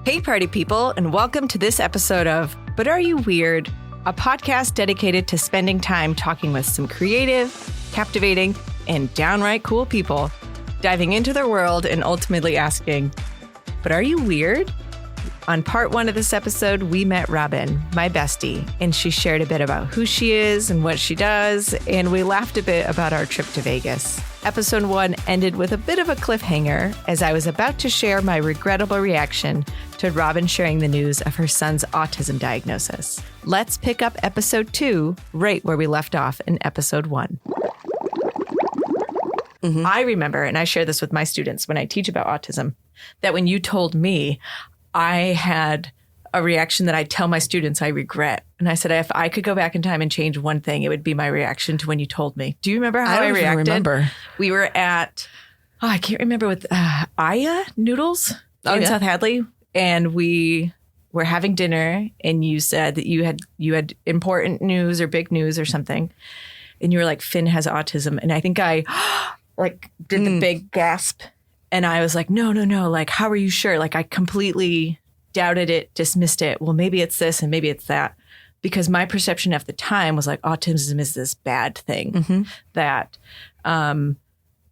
Hey, party people, and welcome to this episode of But Are You Weird? A podcast dedicated to spending time talking with some creative, captivating, and downright cool people, diving into their world and ultimately asking, but are you weird? On part one of this episode, we met Robin, my bestie, and she shared a bit about who she is and what she does, and we laughed a bit about our trip to Vegas. Episode one ended with a bit of a cliffhanger as I was about to share my regrettable reaction to Robin sharing the news of her son's autism diagnosis. Let's pick up episode two right where we left off in episode one. I remember, and I share this with my students when I teach about autism, that when you told me, I had a reaction that I tell my students I regret. And I said, if I could go back in time and change one thing, it would be my reaction to when you told me. Do you remember how I reacted? I don't remember. We were at, I can't remember, with Aya Noodles in South Hadley. And we were having dinner and you said that you had important news or big news or something. And you were like, Finn has autism. And I think I did the big gasp. And I was like, no. Like, how are you sure? Like, I completely doubted it, dismissed it. Well, maybe it's this and maybe it's that. Because my perception at the time was like, autism is this bad thing that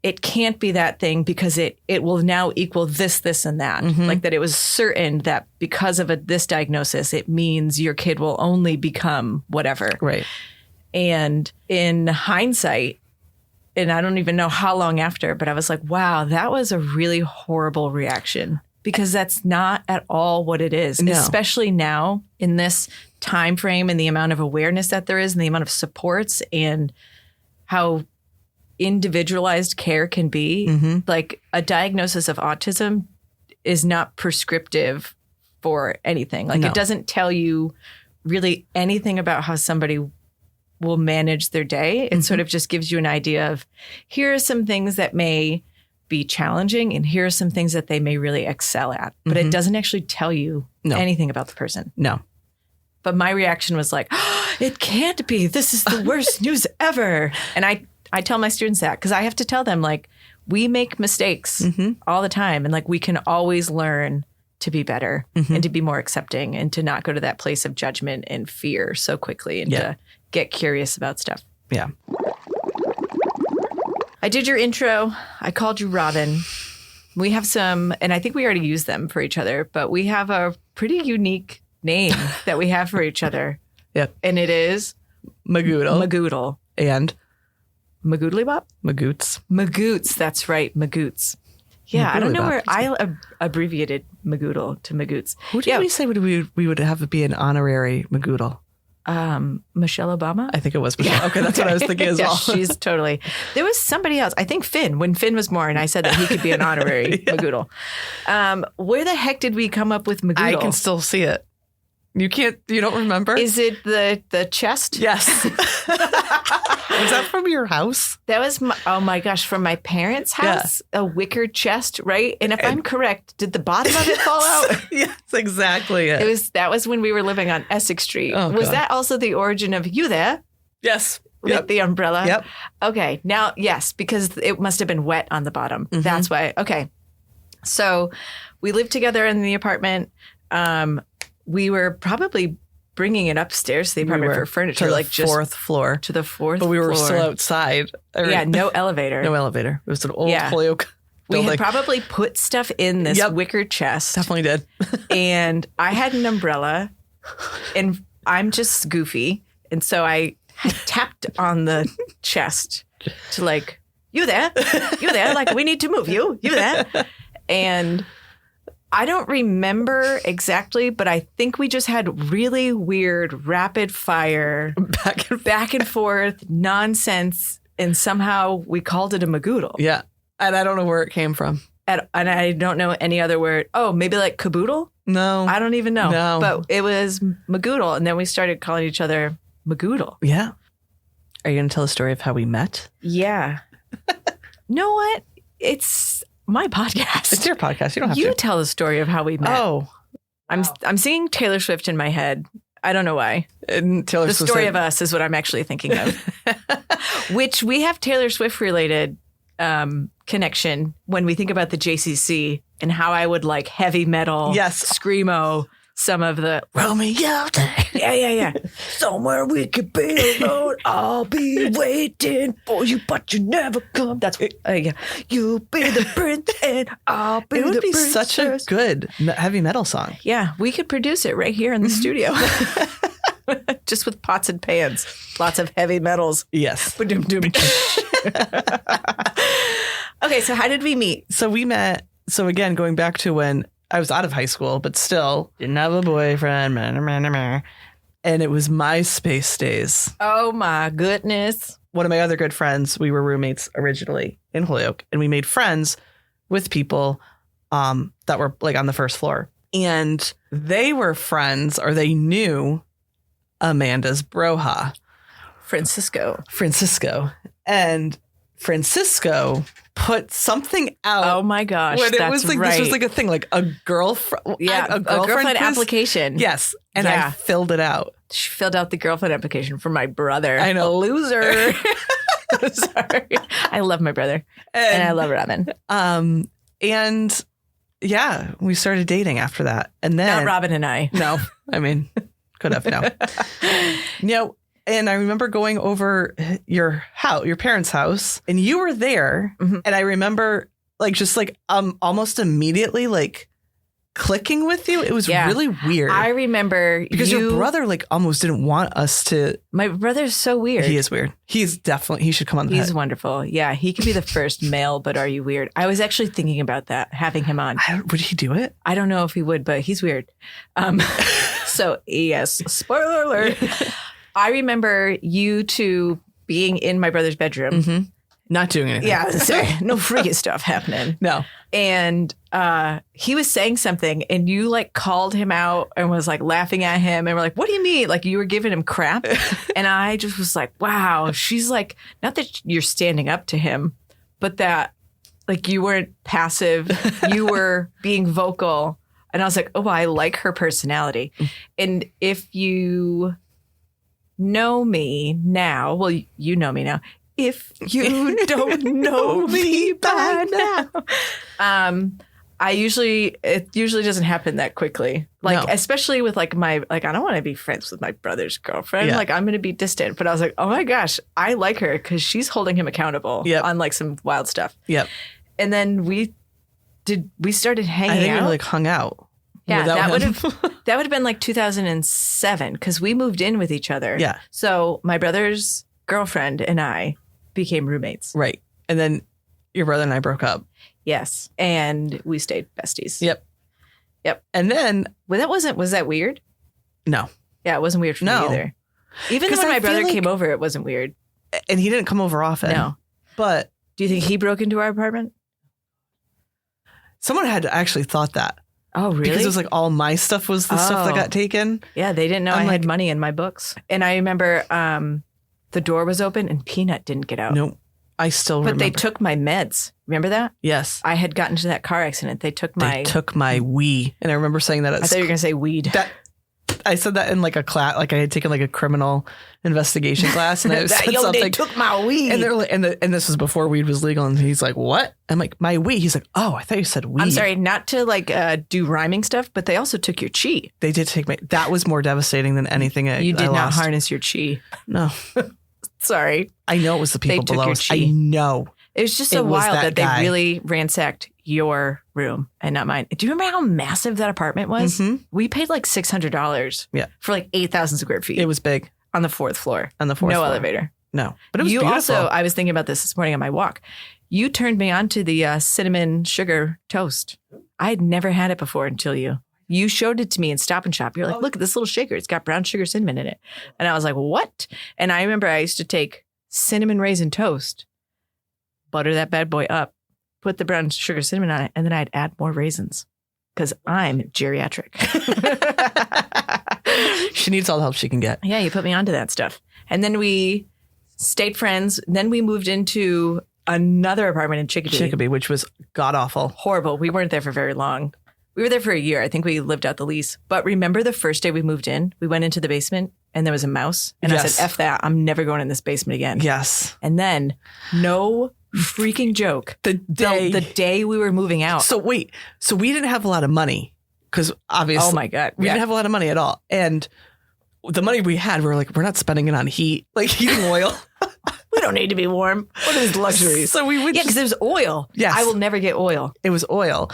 it can't be that thing because it will now equal this, and that. Like that it was certain that because of this diagnosis, it means your kid will only become whatever. Right. And in hindsight, and I don't even know how long after, but I was like, wow, that was a really horrible reaction because that's not at all what it is, especially now in this time frame and the amount of awareness that there is and the amount of supports and how individualized care can be. Like a diagnosis of autism is not prescriptive for anything. Like it doesn't tell you really anything about how somebody will manage their day. It sort of just gives you an idea of here are some things that may be challenging and here are some things that they may really excel at. But it doesn't actually tell you anything about the person. No. But my reaction was like, oh, it can't be. This is the worst news ever. And I tell my students that because I have to tell them, like, we make mistakes all the time. And like, we can always learn to be better and to be more accepting and to not go to that place of judgment and fear so quickly and to get curious about stuff. Yeah. I did your intro. I called you Robin. We have some, and I think we already used them for each other, but we have a pretty unique name that we have for each other. Yep. And it is Magoodle. Magoodle. And Magoodly Bop? Magoots. Magoots. That's right. Magoots. Yeah. Magoodly I don't know where I abbreviated Magoodle to Magoots. Who did we say we would have to be an honorary Magoodle? Michelle Obama? I think it was Michelle. Yeah. Okay, that's what I was thinking as well. She's totally. There was somebody else. I think Finn, when Finn was born, I said that he could be an honorary Magoodle. Where the heck did we come up with Magoodle? I can still see it. You don't remember? Is it the chest? Yes. Was that from your house? That was, oh my gosh, from my parents' house. Yeah. A wicker chest, right? And if I'm correct, did the bottom of it fall out? Yes, exactly. That was when we were living on Essex Street. Oh, was that also the origin of you there? Yes. With the umbrella? Yep. Okay. Now, yes, because it must have been wet on the bottom. That's why. Okay. So we lived together in the apartment. We were probably bringing it upstairs to the apartment for furniture. To the fourth floor. To the fourth floor. But we were still outside. Yeah, no elevator. No elevator. It was an old Holyoke building. We had probably put stuff in this wicker chest. Definitely did. And I had an umbrella. And I'm just goofy. And so I tapped on the chest to like, you there? You there? Like, we need to move you. You there? And I don't remember exactly, but I think we just had really weird, rapid fire, back and forth nonsense. And somehow we called it a Magoodle. Yeah. And I don't know where it came from. And I don't know any other word. Oh, maybe like caboodle? No. I don't even know. No. But it was Magoodle. And then we started calling each other Magoodle. Yeah. Are you going to tell the story of how we met? Yeah. You know what? It's my podcast. It's your podcast. You don't have to. You tell the story of how we met. Oh. I'm singing Taylor Swift in my head. I don't know why. The story of us is what I'm actually thinking of. Which we have Taylor Swift related connection when we think about the JCC and how I would like heavy metal, screamo, some of the roll me out. Yeah. Somewhere we could be alone. I'll be waiting for you, but you never come. That's what. You'll be the prince, and I'll be the princess. It would be such a good heavy metal song. Yeah, we could produce it right here in the studio. Just with pots and pans. Lots of heavy metals. Yes. Okay, so how did we meet? So we met. So again, going back to when I was out of high school, but still didn't have a boyfriend. And it was MySpace days. Oh, my goodness. One of my other good friends, we were roommates originally in Holyoke, and we made friends with people that were like on the first floor. And they were friends, or they knew Amanda's broha. Francisco. And Francisco put something out. Oh my gosh. When it was like, this was like a thing, like a girlfriend. Yeah. A girlfriend application. Yes. And I filled it out. She filled out the girlfriend application for my brother. I know. A loser. Sorry. I love my brother. And I love Robin. And yeah, we started dating after that. And then. Not Robin and I. No. I mean, could have. No. And I remember going over your parents' house, and you were there. Mm-hmm. And I remember like just like almost immediately like clicking with you. It was really weird. I remember because your brother like almost didn't want us to. My brother's so weird. He is weird. He should come on the He's wonderful. Yeah, he could be the first male, but are you weird? I was actually thinking about that, having him on. Would he do it? I don't know if he would, but he's weird. So yes, spoiler alert. I remember you two being in my brother's bedroom. Mm-hmm. Not doing anything. Yeah, sorry. No freaky stuff happening. No. And he was saying something, and you like called him out and was like laughing at him, and we're like, what do you mean? Like you were giving him crap. And I just was like, wow, she's like, not that you're standing up to him, but that like you weren't passive, you were being vocal. And I was like, oh, I like her personality. And if you know me now, well, you know me now. If you don't know me by now, it usually doesn't happen that quickly. Like, especially with like I don't want to be friends with my brother's girlfriend. Yeah. Like I'm going to be distant. But I was like, oh my gosh, I like her because she's holding him accountable on like some wild stuff. Yep. And then we started hanging out. I think we like hung out. Yeah, that would have been like 2007 because we moved in with each other. Yeah. So my brother's girlfriend and I became roommates. Right. And then your brother and I broke up. Yes. And we stayed besties. Yep. And then was that weird? No. Yeah, it wasn't weird for me either. Even when my brother came over, it wasn't weird. And he didn't come over often. No. But do you think he broke into our apartment? Someone had actually thought that. Oh, really? Because it was like all my stuff was the stuff that got taken. Yeah, they didn't know I had money in my books. And I remember the door was open and Peanut didn't get out. No, I still remember. But they took my meds. Remember that? Yes. I had gotten into that car accident. They took my Wii. And I remember saying that. I thought you were going to say weed. I said that in like a class, like I had taken like a criminal investigation class, and I said something. They took my weed, and they're like, and this was before weed was legal, and he's like, "What?" I'm like, "My weed." He's like, "Oh, I thought you said weed." I'm sorry, not to like do rhyming stuff, but they also took your chi. They did take my. That was more devastating than anything. You did not lost. Harness your chi. No, sorry. I know it was the people below us. I know. It was just so wild that they really ransacked your room and not mine. Do you remember how massive that apartment was? Mm-hmm. We paid like $600 for like 8,000 square feet. It was big. On the fourth floor. No floor. elevator. No. But it was beautiful. Also, I was thinking about this morning on my walk. You turned me on to the cinnamon sugar toast. I had never had it before until you showed it to me in Stop and Shop. You're like, look at this little shaker. It's got brown sugar cinnamon in it. And I was like, what? And I remember I used to take cinnamon raisin toast, butter that bad boy up, put the brown sugar cinnamon on it, and then I'd add more raisins because I'm geriatric. She needs all the help she can get. Yeah, you put me onto that stuff. And then we stayed friends. Then we moved into another apartment in Chicopee. Which was god-awful. Horrible. We weren't there for very long. We were there for a year. I think we lived out the lease. But remember the first day we moved in? We went into the basement and there was a mouse. And I said, F that. I'm never going in this basement again. Yes. And then no freaking joke. The day we were moving out. So wait, so we didn't have a lot of money because obviously, oh my God, we didn't have a lot of money at all. And the money we had, we were like, we're not spending it on heating oil. We don't need to be warm. What are these luxuries? So we would because there's oil. Yes. I will never get oil. It was oil.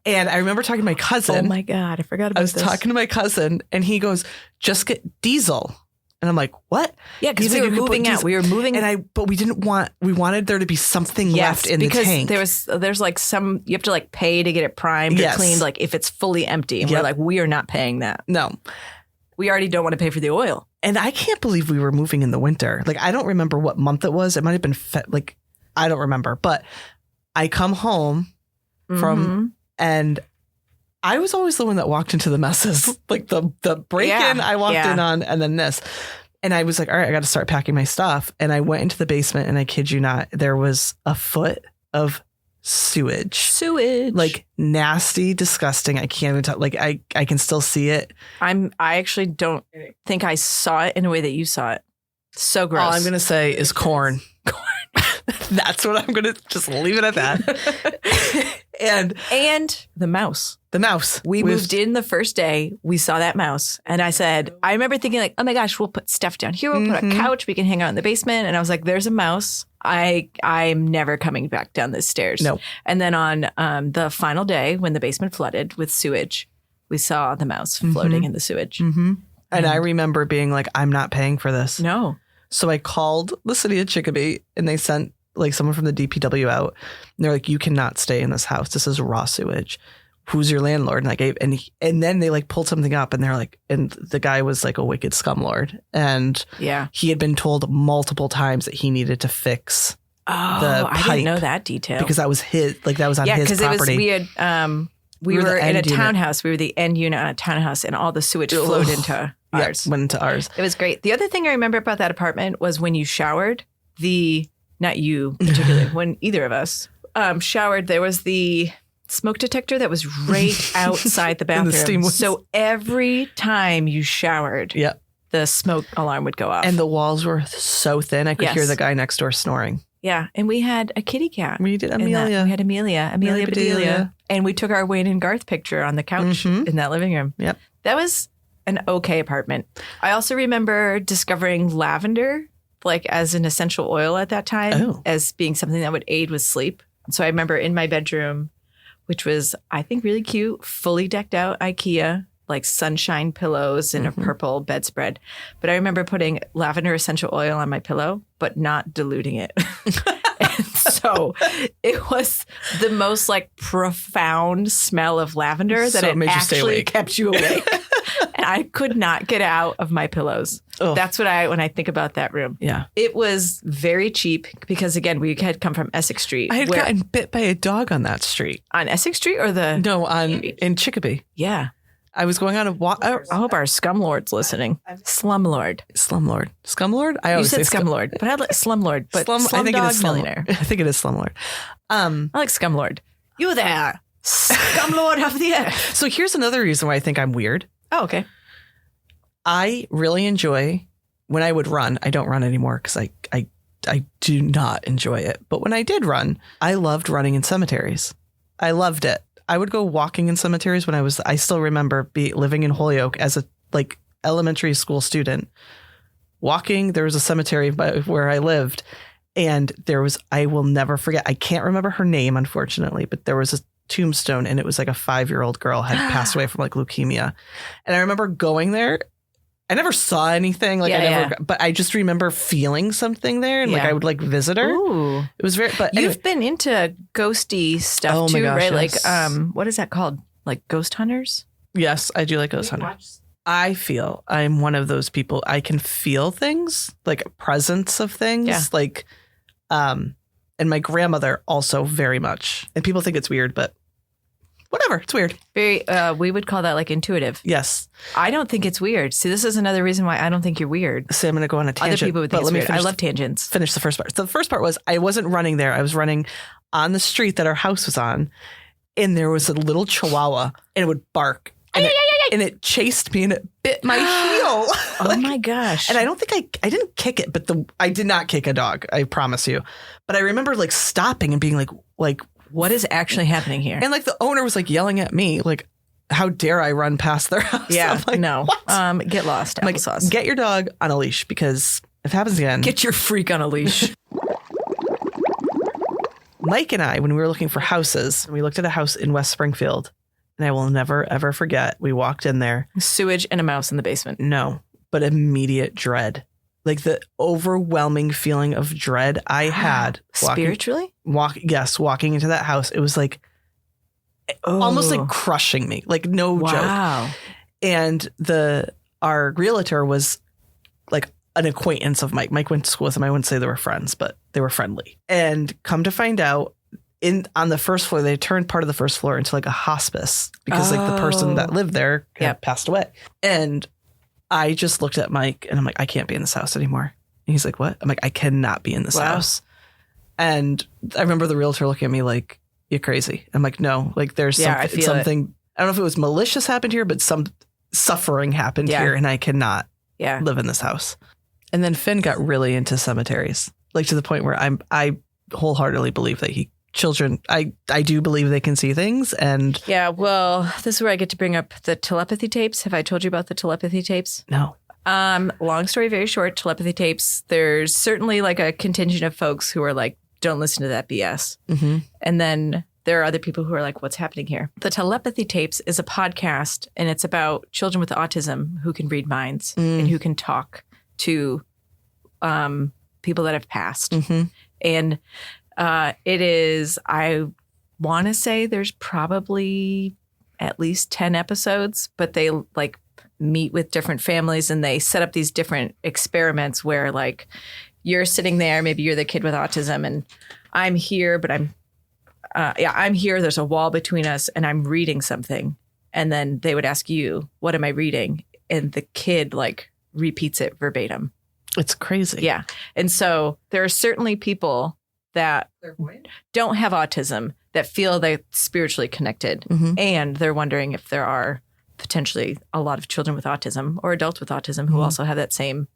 And I remember talking to my cousin. Oh my God, I forgot about this. I was talking to my cousin and he goes, just get diesel. And I'm like, what? Yeah, because we were moving out. We were moving. But we wanted there to be something left in the tank. There's like you have to like pay to get it primed or cleaned, like if it's fully empty. And we're like, we are not paying that. No. We already don't want to pay for the oil. And I can't believe we were moving in the winter. Like, I don't remember what month it was. It might have been I don't remember. But I come home from, and I was always the one that walked into the messes. Like the break-in I walked in on, and then this. And I was like, all right, I got to start packing my stuff. And I went into the basement, and I kid you not, there was a foot of sewage. Like nasty, disgusting. I can't even tell. Like I can still see it. I actually don't think I saw it in a way that you saw it. So gross. All I'm gonna say is corn. That's what I'm gonna just leave it at that. and the mouse. The mouse. We moved in the first day. We saw that mouse. And I said, I remember thinking like, oh my gosh, we'll put stuff down here. We'll put a couch. We can hang out in the basement. And I was like, there's a mouse. I'm never coming back down this stairs. No. And then on the final day when the basement flooded with sewage, we saw the mouse floating in the sewage. And I remember being like, I'm not paying for this. No. So I called the city of Chicopee and they sent like someone from the DPW out. And they're like, you cannot stay in this house. This is raw sewage. Who's your landlord? And I gave, and then they like pulled something up and they're like, and the guy was like a wicked scumlord. And he had been told multiple times that he needed to fix the pipe. I didn't know that detail. Because that was that was on his property. We were in a townhouse. We were the end unit on a townhouse and all the sewage flowed into ours. Went into ours. It was great. The other thing I remember about that apartment was when you showered, not you particularly, when either of us showered, there was the smoke detector that was right outside the bathroom. So every time you showered, the smoke alarm would go off. And the walls were so thin, I could hear the guy next door snoring. Yeah. And we had a kitty cat. We did Amelia. We had Amelia Bedelia. And we took our Wayne and Garth picture on the couch in that living room. Yep. That was an okay apartment. I also remember discovering lavender, like as an essential oil at that time, as being something that would aid with sleep. So I remember in my bedroom, which was, I think, really cute, fully decked out IKEA, like sunshine pillows and a purple bedspread. But I remember putting lavender essential oil on my pillow, but not diluting it. And so it was the most like profound smell of lavender that it actually kept you awake. And I could not get out of my pillows. Oh. That's what when I think about that room. Yeah. It was very cheap because, again, we had come from Essex Street. I had gotten bit by a dog on that street. On Essex Street or the... No, in Chicopee. Yeah. I was going on a walk. I hope our scumlord's listening. Slumlord. Scumlord? I always say scumlord, but I like slumlord. But I think it is millionaire. I think it is slumlord. I like scumlord. You there, scumlord of the earth. So here's another reason why I think I'm weird. Oh, okay. I really enjoy when I would run. I don't run anymore because I do not enjoy it. But when I did run, I loved running in cemeteries. I loved it. I would go walking in cemeteries when I still remember living in Holyoke as a like elementary school student. Walking, there was a cemetery where I lived and I will never forget. I can't remember her name, unfortunately, but there was a tombstone and it was like a 5-year-old girl had passed away from like leukemia. And I remember going there. I never saw anything but I just remember feeling something there and like I would like visit her. Ooh. It was very, but you've been into ghosty stuff too, right? Yes. Like, what is that called? Like ghost hunters? Yes, I do like ghost hunters. I feel I'm one of those people. I can feel things, like presence of things, like, and my grandmother also very much. And people think it's weird, but whatever, it's weird. Very, we would call that like intuitive. Yes. I don't think it's weird. See, this is another reason why I don't think you're weird. So I'm going to go on a tangent. Other people would think it's weird. I love tangents. Finish the first part. So the first part was I wasn't running there. I was running on the street that our house was on. And there was a little chihuahua and it would bark and it chased me and it bit my heel. Oh my gosh. And I don't think I didn't kick it, but I did not kick a dog. I promise you. But I remember like stopping and being like, what is actually happening here? and like the owner was like yelling at me, like, how dare I run past their house? Yeah, I'm like, no. What? Get lost, I'm like, applesauce. get your dog on a leash, because if it happens again. Get your freak on a leash. Mike and I, when we were looking for houses, we looked at a house in West Springfield, and I will never, ever forget. We walked in there. Sewage and a mouse in the basement. No, but immediate dread. Like the overwhelming feeling of dread I had. Spiritually? Walking into that house. It was like almost like crushing me. Like no joke. And our realtor was like an acquaintance of Mike. Mike went to school with him. I wouldn't say they were friends, but they were friendly. And come to find out, on the first floor, they turned part of the first floor into like a hospice because like the person that lived there had passed away. And I just looked at Mike and I'm like, I can't be in this house anymore. And he's like, what? I'm like, I cannot be in this house. And I remember the realtor looking at me like, you're crazy. I'm like, no, like there's something. I don't know if it was malicious happened here, but some suffering happened here and I cannot live in this house. And then Finn got really into cemeteries, like to the point where I wholeheartedly believe that children, I do believe they can see things. And well, this is where I get to bring up the telepathy tapes. Have I told you about the telepathy tapes? No. Long story, very short, telepathy tapes. There's certainly like a contingent of folks who are like, don't listen to that BS. Mm-hmm. And then there are other people who are like, what's happening here? The telepathy tapes is a podcast, and it's about children with autism who can read minds and who can talk to people that have passed. Mm-hmm. And it is, I want to say there's probably at least 10 episodes, but they like meet with different families and they set up these different experiments where like you're sitting there, maybe you're the kid with autism and I'm here, but I'm here. There's a wall between us and I'm reading something. And then they would ask you, what am I reading? And the kid like repeats it verbatim. It's crazy. Yeah. And so there are certainly people that don't have autism that feel they're spiritually connected. Mm-hmm. And they're wondering if there are potentially a lot of children with autism or adults with autism who also have that same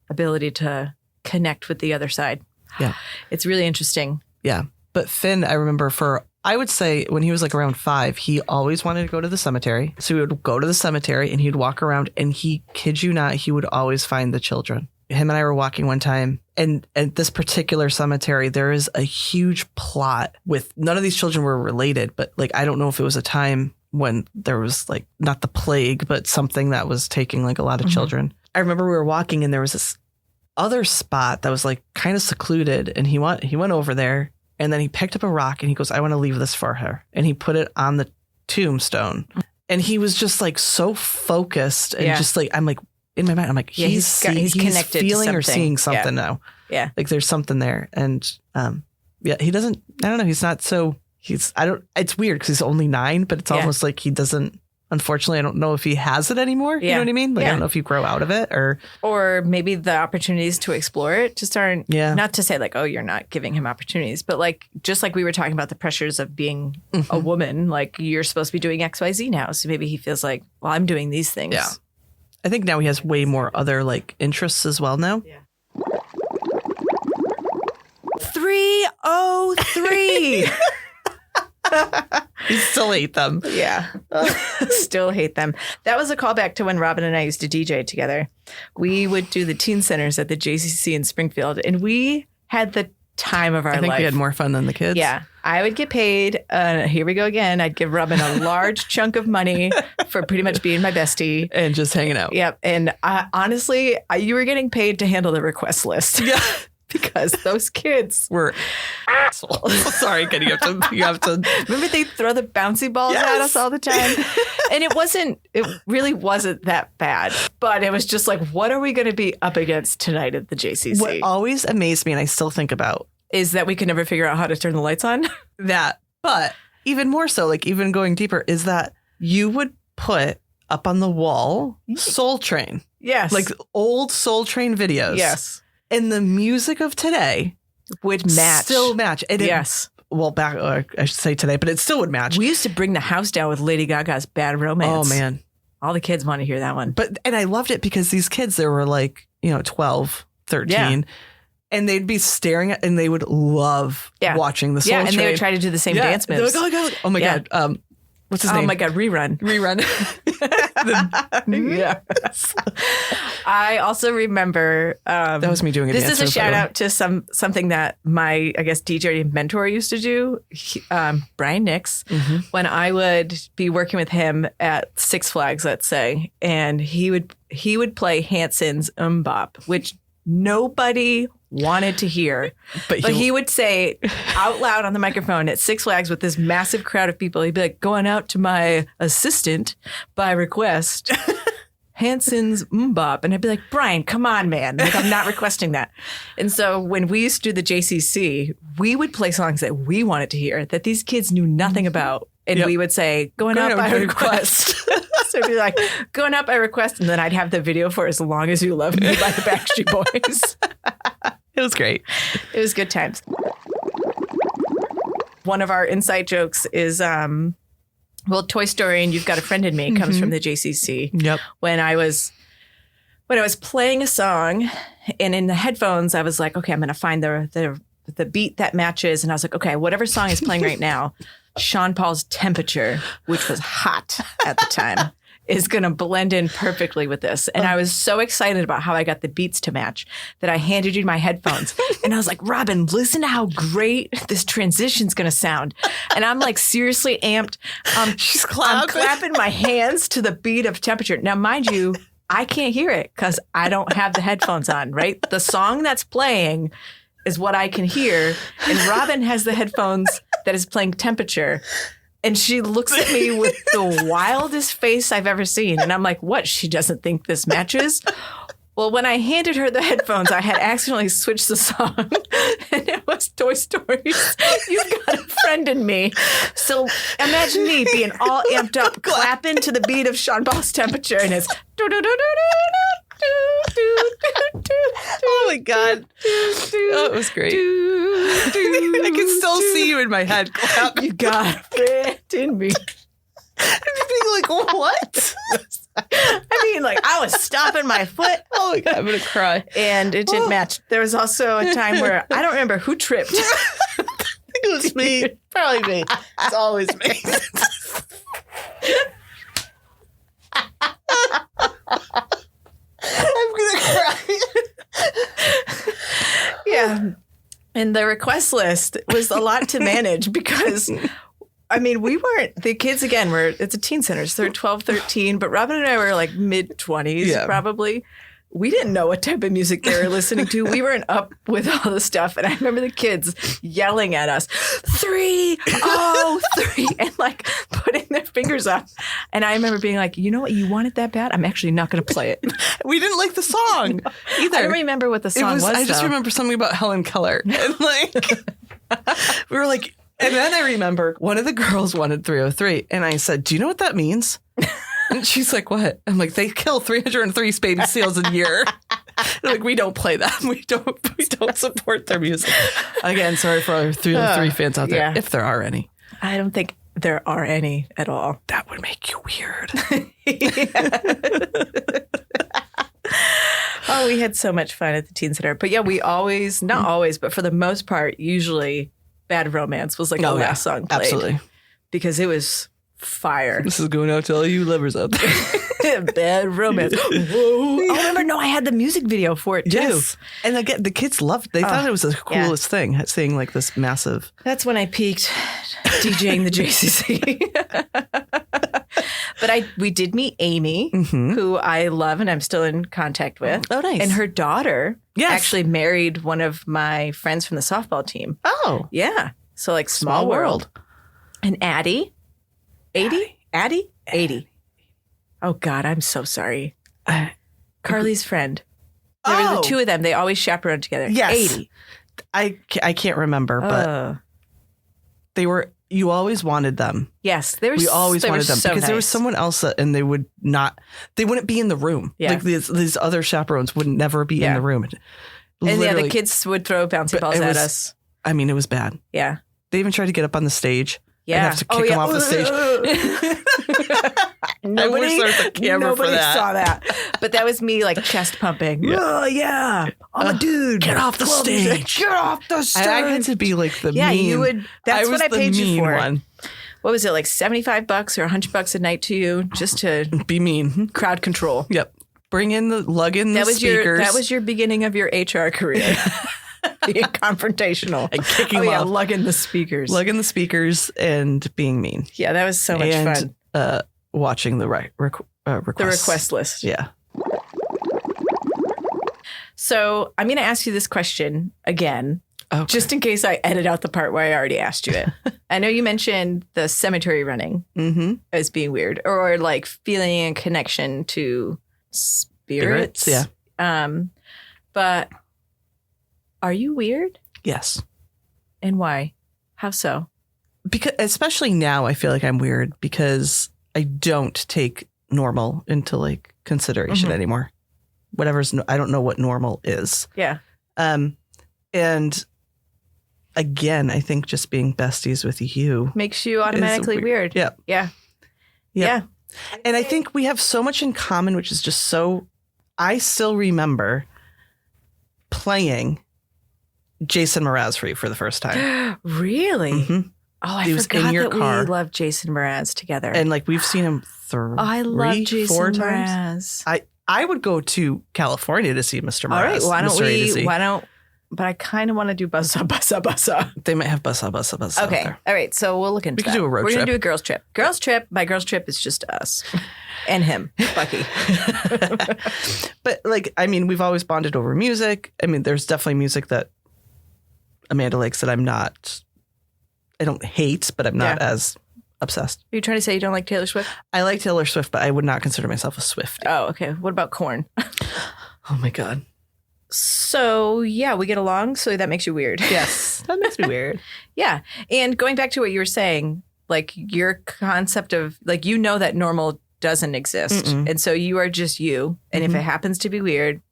ability to connect with the other side. Yeah. It's really interesting. Yeah. But Finn, I remember I would say when he was like around 5, he always wanted to go to the cemetery. So he would go to the cemetery and he'd walk around and kid you not, he would always find the children. Him and I were walking one time, and at this particular cemetery, there is a huge plot with none of these children were related, but like, I don't know if it was a time when there was like not the plague, but something that was taking like a lot of children. I remember we were walking and there was this other spot that was like kind of secluded, and he went over there and then he picked up a rock and he goes, I want to leave this for her. And he put it on the tombstone. And he was just like so focused and just like, I'm like, in my mind, I'm like, he's connected, feeling or seeing something now. Yeah. Like there's something there. And he doesn't, I don't know. It's weird because he's only 9, but it's almost like he doesn't, unfortunately, I don't know if he has it anymore. You know what I mean? Like, I don't know if you grow out of it or maybe the opportunities to explore it just aren't, not to say like, oh, you're not giving him opportunities, but like, just like we were talking about the pressures of being a woman, like you're supposed to be doing XYZ now. So maybe he feels like, well, I'm doing these things. Yeah. I think now he has way more other like interests as well now. Yeah. 303. You still hate them. Yeah. Still hate them. That was a callback to when Robin and I used to DJ together. We would do the teen centers at the JCC in Springfield, and we had the time of our life. I think we had more fun than the kids. Yeah. I would get paid. Here we go again. I'd give Robin a large chunk of money for pretty much being my bestie. And just hanging out. Yep. And honestly, you were getting paid to handle the request list. Yeah. Because those kids were assholes. Sorry, Ken, you have to. Remember they throw the bouncy balls at us all the time? And it really wasn't that bad. But it was just like, what are we going to be up against tonight at the JCC? What always amazed me, and I still think about, is that we could never figure out how to turn the lights on. But even more so, like even going deeper, is that you would put up on the wall Soul Train. Yes. Like old Soul Train videos. Yes. And the music of today would match. Still match. And well, back, I should say today, but it still would match. We used to bring the house down with Lady Gaga's Bad Romance. Oh, man. All the kids want to hear that one. And I loved it because these kids, they were like, 12, 13. Yeah. And they'd be staring at, and they would love watching the Soul Train. And they would try to do the same dance moves. Like, oh my God. What's his name? Oh my God, Rerun. Yes. I also remember. That was me doing a dance. This is a shout out to something that my, I guess, DJ mentor used to do, Brian Nix, when I would be working with him at Six Flags, let's say, and he would play Hanson's Bop, which nobody wanted to hear, but he would say out loud on the microphone at Six Flags with this massive crowd of people. He'd be like, going out to my assistant by request, Hanson's Bop. And I'd be like, Brian, come on, man. Like, I'm not requesting that. And so when we used to do the JCC, we would play songs that we wanted to hear that these kids knew nothing about. And we would say, going out by request. So it'd be like, going out by request. And then I'd have the video for As Long As You Love Me by the Backstreet Boys. It was great. It was good times. One of our inside jokes is, Toy Story and You've Got a Friend in Me comes from the JCC. Yep. When I was playing a song and in the headphones, I was like, okay, I'm going to find the beat that matches. And I was like, okay, whatever song is playing right now, Sean Paul's Temperature, which was hot at the time, is going to blend in perfectly with this. And I was so excited about how I got the beats to match that I handed you my headphones. And I was like, Robin, listen to how great this transition's going to sound. And I'm like seriously amped. She's clapping. I'm clapping my hands to the beat of Temperature. Now, mind you, I can't hear it because I don't have the headphones on, right? The song that's playing is what I can hear. And Robin has the headphones that is playing Temperature. And she looks at me with the wildest face I've ever seen. And I'm like, what? She doesn't think this matches? Well, when I handed her the headphones, I had accidentally switched the song. And it was Toy Story's You've Got a Friend in Me. So imagine me being all amped up, clapping to the beat of Sean Paul's Temperature. And it's oh my God. Oh, it was great. I can still see you in my head clap. You got a friend in me. I'm being like, what? I mean, like, I was stomping my foot. Oh my God, I'm going to cry. And it didn't match. There was also a time where I don't remember who tripped. I think it was me. Probably me. It's always me. I'm going to cry. Yeah. And the request list was a lot to manage because, I mean, the kids, again, it's a teen center, so they're 12, 13, but Robin and I were like mid-20s probably. We didn't know what type of music they were listening to. We weren't up with all the stuff. And I remember the kids yelling at us, 3, oh, 3, and like putting their fingers up. And I remember being like, you know what? You want it that bad? I'm actually not going to play it. We didn't like the song either. I don't remember what the song was. I just remember something about Helen Keller. And like, we were like, and then I remember one of the girls wanted 303. And I said, do you know what that means? And she's like, what? I'm like, they kill 303 baby seals a year. They're like, we don't play them. We don't support their music. Again, sorry for our 303 fans out there, if there are any. I don't think there are any at all. That would make you weird. Oh, we had so much fun at the Teen Center. But yeah, we always, not always, but for the most part, usually Bad Romance was like the last song played. Absolutely. Because it was fire. This is going out to all you lovers out there. Bad Romance. Whoa. Oh, remember? No, I had the music video for it too. Yes. And again, the kids loved it. They thought it was the coolest thing, seeing like this massive. That's when I peaked DJing the JCC. But we did meet Amy, who I love and I'm still in contact with. Oh, nice. And her daughter actually married one of my friends from the softball team. Oh. Yeah. So like small world. And Addie. 80? Addie? 80. Oh, God, I'm so sorry. Carly's friend. There were the two of them. They always chaperoned together. Yes. 80. I can't remember, but they were, you always wanted them. Yes. We always wanted them so because there was someone else and they wouldn't be in the room. Yeah. Like these other chaperones would never be in the room. And the kids would throw bouncy balls at us. I mean, it was bad. Yeah. They even tried to get up on the stage. Yeah. I'd have to kick them off the stage. I wish there was a camera for that. Nobody saw that. But that was me like chest pumping. Yeah. Oh, yeah. I'm a dude. Get off the stage. Get off the stage. I had to be like the yeah, mean. you would. That's what I paid you for. One. What was it, like $75 or $100 a night to you just to be mean? Crowd control. Yep. Lug in the speakers. That was your beginning of your HR career. Being confrontational. And kicking them off. lugging the speakers. Lugging the speakers and being mean. Yeah, that was so much fun. Watching the requests. The request list. Yeah. So I'm going to ask you this question again, just in case I edit out the part where I already asked you it. I know you mentioned the cemetery running as being weird, or like feeling a connection to spirits. Yeah. But are you weird? Yes. And why? How so? Because especially now, I feel like I'm weird because I don't take normal into like consideration anymore. I don't know what normal is. Yeah. And again, I think just being besties with you makes you automatically weird. Yeah. Yeah. Yeah. And I think we have so much in common, which is just so. I still remember playing Jason Mraz for you for the first time. Really? Mm-hmm. Oh, I forgot in your that car. we loved Jason Mraz together. And like we've seen him I love Jason 4 Mraz. times. I would go to California to see Mr. Mraz. All right, but I kind of want to do Buzza Buzza Buzza. They might have Buzza Buzza Buzza. Okay, all right, so we'll look into that. We could do a road trip. We're going to do a girls trip. Girls trip, my girls trip is just us and him, Bucky. But like, I mean, we've always bonded over music. I mean, there's definitely music that Amanda likes that I don't hate, but I'm not as obsessed. Are you trying to say you don't like Taylor Swift? I like Taylor Swift, but I would not consider myself a Swiftie. Oh, okay. What about Korn? Oh my God. So yeah, we get along. So that makes you weird. Yes. That makes me weird. Yeah. And going back to what you were saying, like your concept of like, you know that normal doesn't exist. And so you are just you. And if it happens to be weird,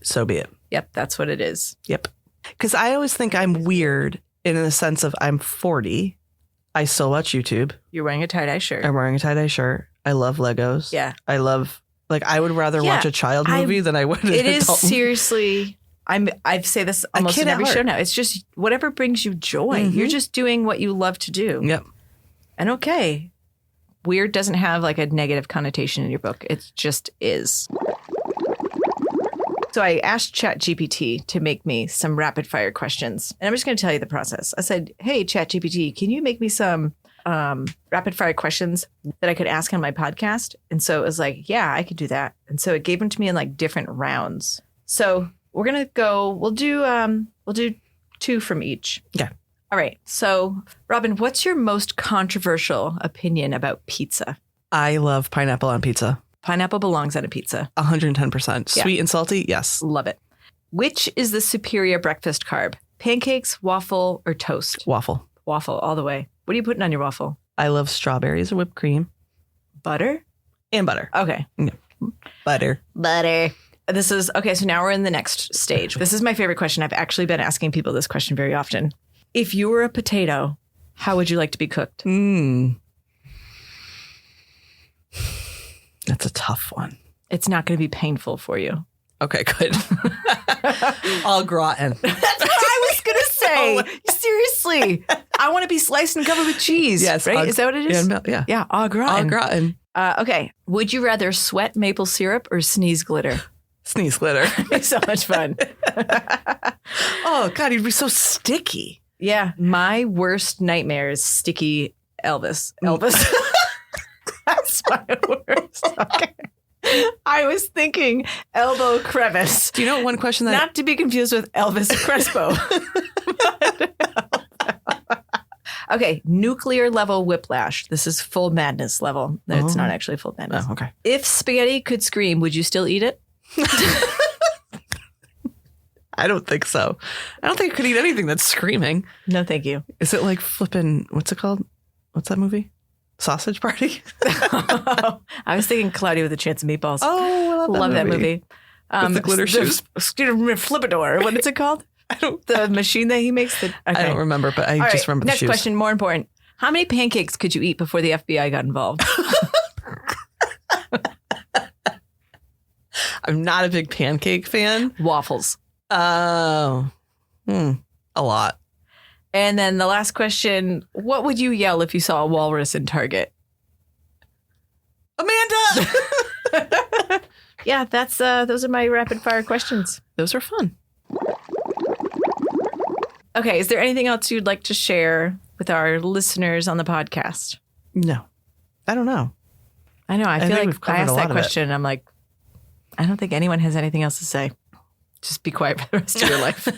so be it. Yep. That's what it is. Yep. Because I always think I'm weird in the sense of I'm 40. I still watch YouTube. You're wearing a tie-dye shirt. I'm wearing a tie-dye shirt. I love Legos. Yeah. I love, like, I would rather watch a child movie than I would an It is adult movie. seriously, I say this almost in every show now. It's just whatever brings you joy. You're just doing what you love to do. Yep. And okay, weird doesn't have like a negative connotation in your book. It just is. So I asked ChatGPT to make me some rapid fire questions. And I'm just going to tell you the process. I said, hey, ChatGPT, can you make me some rapid fire questions that I could ask on my podcast? And so it was like, yeah, I could do that. And so it gave them to me in like different rounds. So we're going to go, we'll do 2 from each. Yeah. All right. So Robin, what's your most controversial opinion about pizza? I love pineapple on pizza. Pineapple belongs on a pizza. 110%. Yeah. Sweet and salty, yes. Love it. Which is the superior breakfast carb? Pancakes, waffle, or toast? Waffle. Waffle, all the way. What are you putting on your waffle? I love strawberries or whipped cream. Butter? And butter. Okay. Yeah. Butter. This is, okay, so now we're in the next stage. This is my favorite question. I've actually been asking people this question very often. If you were a potato, how would you like to be cooked? That's a tough one. It's not going to be painful for you. Okay, good. Au gratin. That's what I was going to say. Seriously. I want to be sliced and covered with cheese. Yes. Right? Is that what it is? Yeah. Yeah. Au gratin. Au gratin. Okay. Would you rather sweat maple syrup or sneeze glitter? Sneeze glitter. It's so much fun. Oh, God, he'd be so sticky. Yeah. My worst nightmare is sticky Elvis. That's my worst. Okay. I was thinking elbow crevice. Do you know one question that... Not to be confused with Elvis Crespo. Okay. Nuclear level whiplash. This is full madness level. No, it's not actually full madness. Oh, okay. If spaghetti could scream, would you still eat it? I don't think so. I don't think I could eat anything that's screaming. No, thank you. Is it like flipping... What's it called? What's that movie? Sausage Party? I was thinking Cloudy with a Chance of Meatballs. Oh, I love that movie. With the glitter shoes. Flippador. What is it called? The machine that he makes? Okay. I don't remember, but I just remember the Next shoes. question, more important. How many pancakes could you eat before the FBI got involved? I'm not a big pancake fan. Waffles. Oh, a lot. And then the last question, what would you yell if you saw a walrus in Target? Amanda! Yeah, that's those are my rapid fire questions. Those are fun. Okay, is there anything else you'd like to share with our listeners on the podcast? No, I don't know. I know. I feel think like we've covered I asked a lot that of it. question. And I'm like, I don't think anyone has anything else to say. Just be quiet for the rest of your life.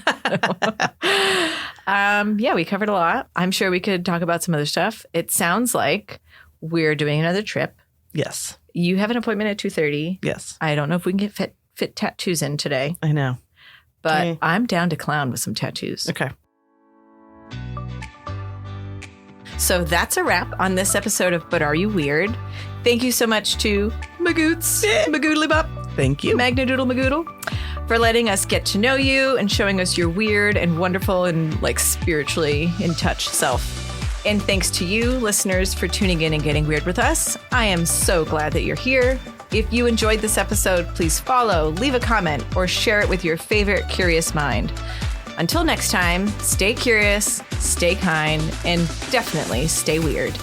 Yeah, we covered a lot. I'm sure we could talk about some other stuff. It sounds like we're doing another trip. Yes. You have an appointment at 2:30. Yes. I don't know if we can get fit tattoos in today, I know. but Okay. I'm down to clown with some tattoos. Okay. So that's a wrap on this episode of But Are You Weird? Thank you so much to Magoots, Magoodle Bop, Thank you. Magnadoodle Magoodle, for letting us get to know you and showing us your weird and wonderful and like spiritually in touch self. And thanks to you, listeners, for tuning in and getting weird with us. I am so glad that you're here. If you enjoyed this episode, please follow, leave a comment, or share it with your favorite curious mind. Until next time, stay curious, stay kind, and definitely stay weird.